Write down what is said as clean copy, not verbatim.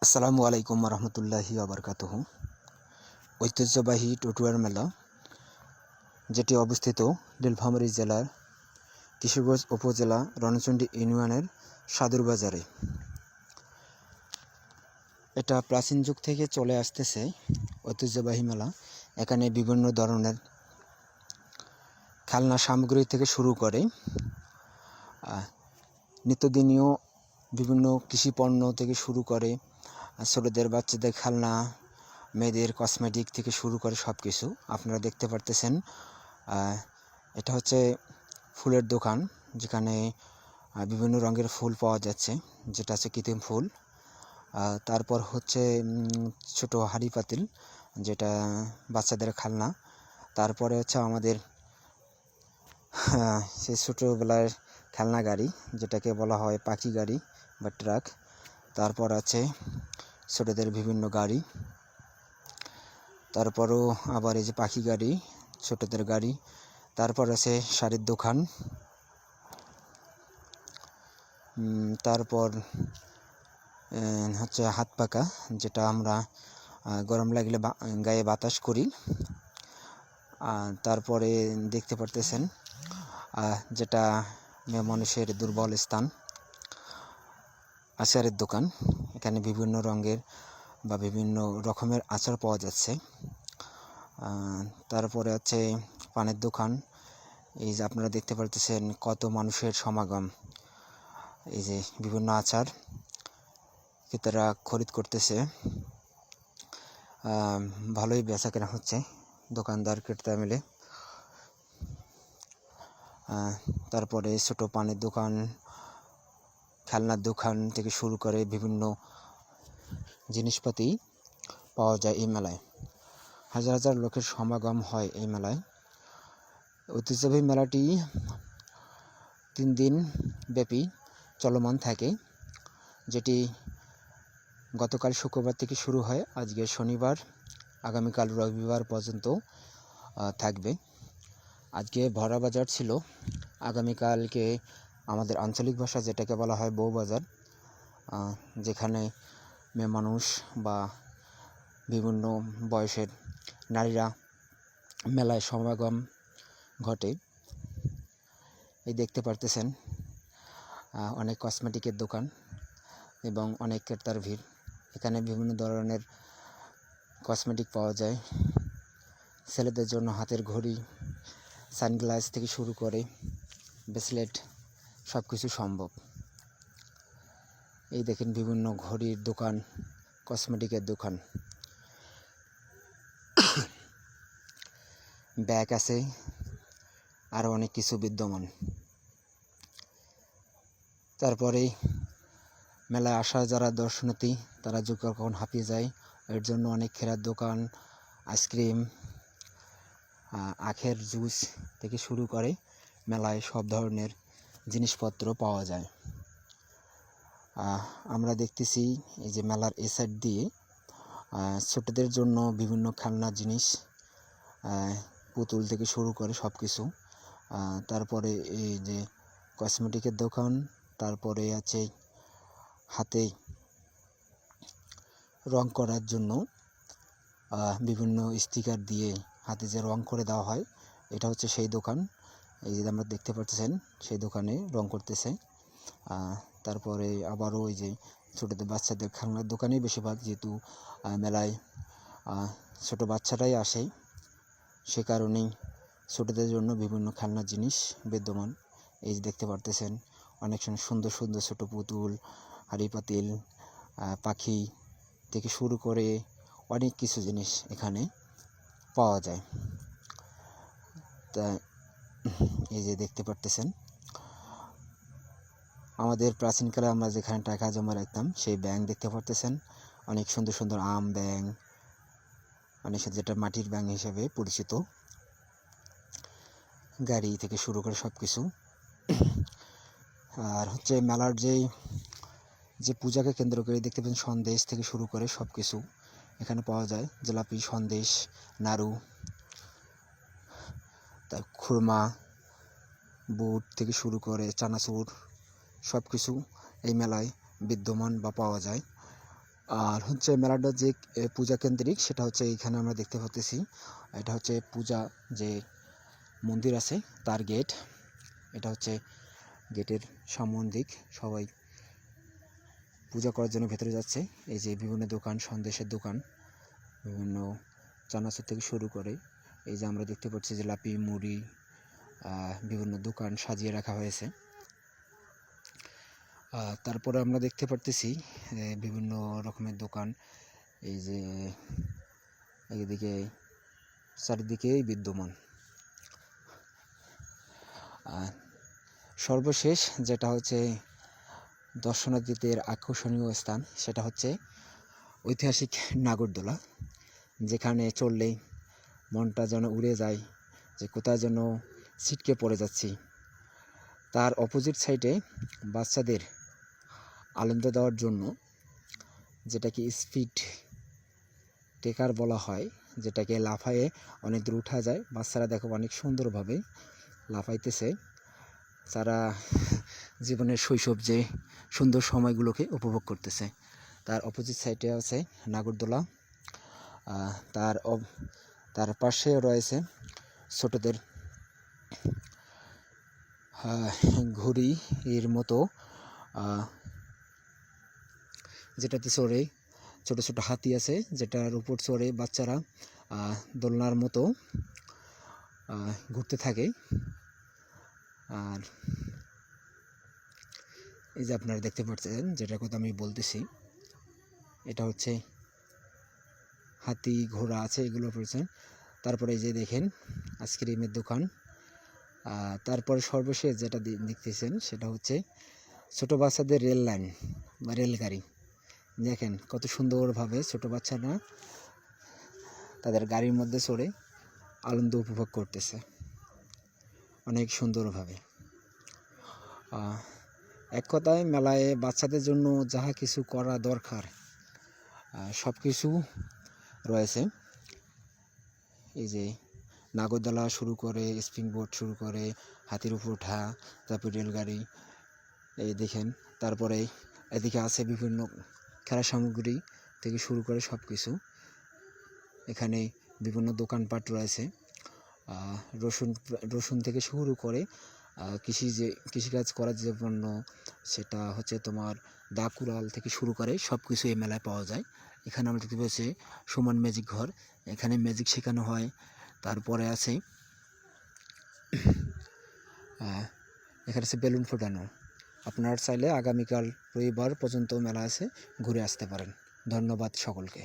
আসসালামু আলাইকুম রহমতুল্লাহি আবরকাতুহু। ঐতিহ্যবাহী টটুয়ার মেলা, যেটি অবস্থিত নীলফামারী জেলার কিশোরগঞ্জ উপজেলা রণচণ্ডী ইউনিয়নের সাদুর বাজারে। এটা প্রাচীন যুগ থেকে চলে আসতেছে ঐতিহ্যবাহী মেলা। এখানে বিভিন্ন ধরনের খেলনা সামগ্রী থেকে শুরু করে নিত্যদিনীয় বিভিন্ন কৃষি পণ্য থেকে শুরু করে ছোটদের বাচ্চাদের খেলনা, মেয়েদের কসমেটিক থেকে শুরু করে সব কিছু আপনারা দেখতে পারতেছেন। এটা হচ্ছে ফুলের দোকান, যেখানে বিভিন্ন রঙের ফুল পাওয়া যাচ্ছে, যেটা হচ্ছে কৃত্রিম ফুল। তারপর হচ্ছে ছোট হাঁড়ি পাতিল, যেটা বাচ্চাদের খেলনা। তারপরে হচ্ছে আমাদের সেই ছোটোবেলার খেলনা গাড়ি, যেটাকে বলা হয় পাখি গাড়ি বা ট্রাক। তারপর আছে ছোটদের বিভিন্ন গাড়ি, তারপরও আবার এই যে পাখি গাড়ি, ছোটদের গাড়ি। তারপর আছে শাড়ির দোকান। তারপর হচ্ছে হাত পাকা, যেটা আমরা গরম লাগলে গায়ে বাতাস করি। তারপরে দেখতে পারতেছেন যেটা মানুষের দুর্বল স্থান, আচারের দোকান। এখানে বিভিন্ন রঙের বা বিভিন্ন রকমের আচার পাওয়া যাচ্ছে। তারপরে আছে পানের দোকান। এই যে আপনারা দেখতে পারতেছেন কত মানুষের সমাগম। এই যে বিভিন্ন আচার ক্রেতারা খরিদ করতেছে। ভালোই বেচা কেনা হচ্ছে দোকানদার ক্রেতা মিলে। তারপরে ছোট পানের দোকান, খেলনার দোকান থেকে শুরু করে বিভিন্ন জিনিসপাতি পাওয়া যায় এই মেলায়। হাজার হাজার লোকের সমাগম হয় এই মেলায়। ঐতিহ্যবাহী মেলাটি 3 দিন ব্যাপী চলমান থাকে, যেটি গতকাল শুক্রবার থেকে শুরু হয়, আজকে শনিবার, আগামীকাল রবিবার পর্যন্ত থাকবে। আজকে ভরা বাজার ছিল, আগামীকালকে আমাদের আঞ্চলিক ভাষা যেটাকে বলা হয় বউবাজার, যেখানে মেয়ে মানুষ বা বিভিন্ন বয়সের নারীরা মেলায় সমাগম ঘটে। এই দেখতে পারতেছেন অনেক কসমেটিকের দোকান এবং অনেক ক্রেতার ভিড়। এখানে বিভিন্ন ধরনের কসমেটিক পাওয়া যায়। ছেলেদের জন্য হাতের ঘড়ি, সানগ্লাস থেকে শুরু করে ব্রেসলেট সব কিছু সম্ভব। এই দেখেন বিভিন্ন ঘড়ির দোকান, কসমেটিকের দোকান, ব্যাগ আছে, আরও অনেক কিছু বিদ্যমান। তারপরে মেলায় আসা যারা দর্শনার্থী, তারা কখন হাঁপিয়ে যায়, এর জন্য অনেক খেলার দোকান, আইসক্রিম, আখের জুস থেকে শুরু করে মেলায় সব ধরনের জিনিসপত্র পাওয়া যায়। আমরা দেখতেছি এই যে মেলার এ সাইড দিয়ে ছোটদের জন্য বিভিন্ন খেলনা জিনিস, পুতুল থেকে শুরু করে সব কিছু। তারপরে এই যে কসমেটিকের দোকান, তারপরে আছে হাতে রং করার জন্য বিভিন্ন স্টিকার দিয়ে হাতে যে রং করে দেওয়া হয়, এটা হচ্ছে সেই দোকান। এই যে আমরা দেখতে পাচ্ছেন সেই দোকানে রং করতেছে। তারপরে আবারও ওই যে ছোটোদের বাচ্চাদের খেলনার দোকানেই বেশিরভাগ, যেহেতু মেলায় ছোট বাচ্চারাই আসে, সে কারণেই ছোটদের জন্য বিভিন্ন খেলনার জিনিস বিদ্যমান। এই যে দেখতে পারতেছেন অনেক সুন্দর সুন্দর ছোট পুতুল, হাঁড়ি পাতিল, পাখি থেকে শুরু করে অনেক কিছু জিনিস এখানে পাওয়া যায়। তা এই যে দেখতে পারতেছেন আমাদের প্রাচীনকালে আমরা যেখানে টাকা জমা রাখতাম সেই ব্যাংক দেখতে পারতেছেন। অনেক সুন্দর সুন্দর আম ব্যাংক, অনেক যেটা মাটির ব্যাংক হিসেবে পরিচিত। গাড়ি থেকে শুরু করে সব কিছু। আর হচ্ছে মেলার যে পূজাকে কেন্দ্র করে দেখতে পাচ্ছেন, সন্দেশ থেকে শুরু করে সব কিছু এখানে পাওয়া যায়। জিলাপি, সন্দেশ, নাড়ু, তার খুরমা, বুট থেকে শুরু করে চানাচুর সব কিছু এই মেলায় বিদ্যমান বা পাওয়া যায়। আর হচ্ছে মেলাটা যে পূজা কেন্দ্রিক সেটা হচ্ছে এইখানে আমরা দেখতে পাচ্ছি। এটা হচ্ছে পূজা যে মন্দির আছে তার গেট। এটা হচ্ছে গেটের সামন দিক। সবাই পূজা করার জন্য ভেতরে যাচ্ছে। এই যে বিভিন্ন দোকান, সন্দেশের দোকান, বিভিন্ন চানাচুর থেকে শুরু করে এই যে আমরা দেখতে পাচ্ছি জিলাপি, মুড়ি, বিভিন্ন দোকান সাজিয়ে রাখা হয়েছে। তারপরে আমরা দেখতে পারতেছি বিভিন্ন রকমের দোকান এই যে এইদিকে চারিদিকেই বিদ্যমান। সর্বশেষ যেটা হচ্ছে দর্শনার্থীদের আকর্ষণীয় স্থান সেটা হচ্ছে ঐতিহাসিক নাগরদোলা, যেখানে চললেই মনটা যেন উড়ে যায়, যে কোথায় যেন ছিটকে পড়ে যাচ্ছি। তার অপোজিট সাইডে বাচ্চাদের আনন্দ দেওয়ার জন্য যেটাকে স্পিড টেকার বলা হয়, যেটাকে লাফায়ে অনেক দূর উঠা যায়। বাচ্চারা দেখো অনেক সুন্দরভাবে লাফাইতেছে, তারা জীবনের শৈশব যে সুন্দর সময়গুলোকে উপভোগ করতেছে। তার অপোজিট সাইডে আছে নাগরদোলা, তার পাশে রয়েছে ছোটদের ঘুড়ি এর মতো, যেটাতে চড়ে ছোট ছোট হাতি আছে, যেটার উপর চড়ে বাচ্চারা দোলনার মতো ঘুরতে থাকে। আর এই যে আপনারা দেখতে পাচ্ছেন যেটার কথা আমি বলতেছি, এটা হচ্ছে হাতি ঘোড়া আছে, এগুলো পড়েছে। তারপরে এই যে দেখেন আইসক্রিমের দোকান। তারপরে সর্বশেষ যেটা দেখতেছেন সেটা হচ্ছে ছোট বাচ্চাদের রেল লাইন বা রেলগাড়ি। দেখেন কত সুন্দরভাবে ছোট বাচ্চারা তাদের গাড়ির মধ্যে চড়ে আনন্দ উপভোগ করতেছে অনেক সুন্দরভাবে। এক কথায় মেলায় বাচ্চাদের জন্য যাহা কিছু করা দরকার সব কিছু রয়েছে। এই যে নাগরদোলা শুরু করে, স্প্রিং বোট শুরু করে, হাতির উপর ওঠা, তারপর রেলগাড়ি এই দেখেন। তারপরে এদিকে আছে বিভিন্ন খেলা সামগ্রী থেকে শুরু করে সব কিছু। এখানে বিভিন্ন দোকানপাট রয়েছে, রসুন থেকে শুরু করে কৃষিকাজ করার যে পণ্য, সেটা হচ্ছে তোমার দা কুড়াল থেকে শুরু করে সব কিছু এই মেলায় পাওয়া যায়। এখানে আমরা দেখতে পাচ্ছি সুমন ম্যাজিক ঘর, এখানে ম্যাজিক শেখানো হয়। তারপরে আছে এখানে আছে বেলুন ফোটানো। আপনারা চাইলে আগামীকাল রবিবার পর্যন্ত মেলা আছে, ঘুরে আসতে পারেন। ধন্যবাদ সকলকে।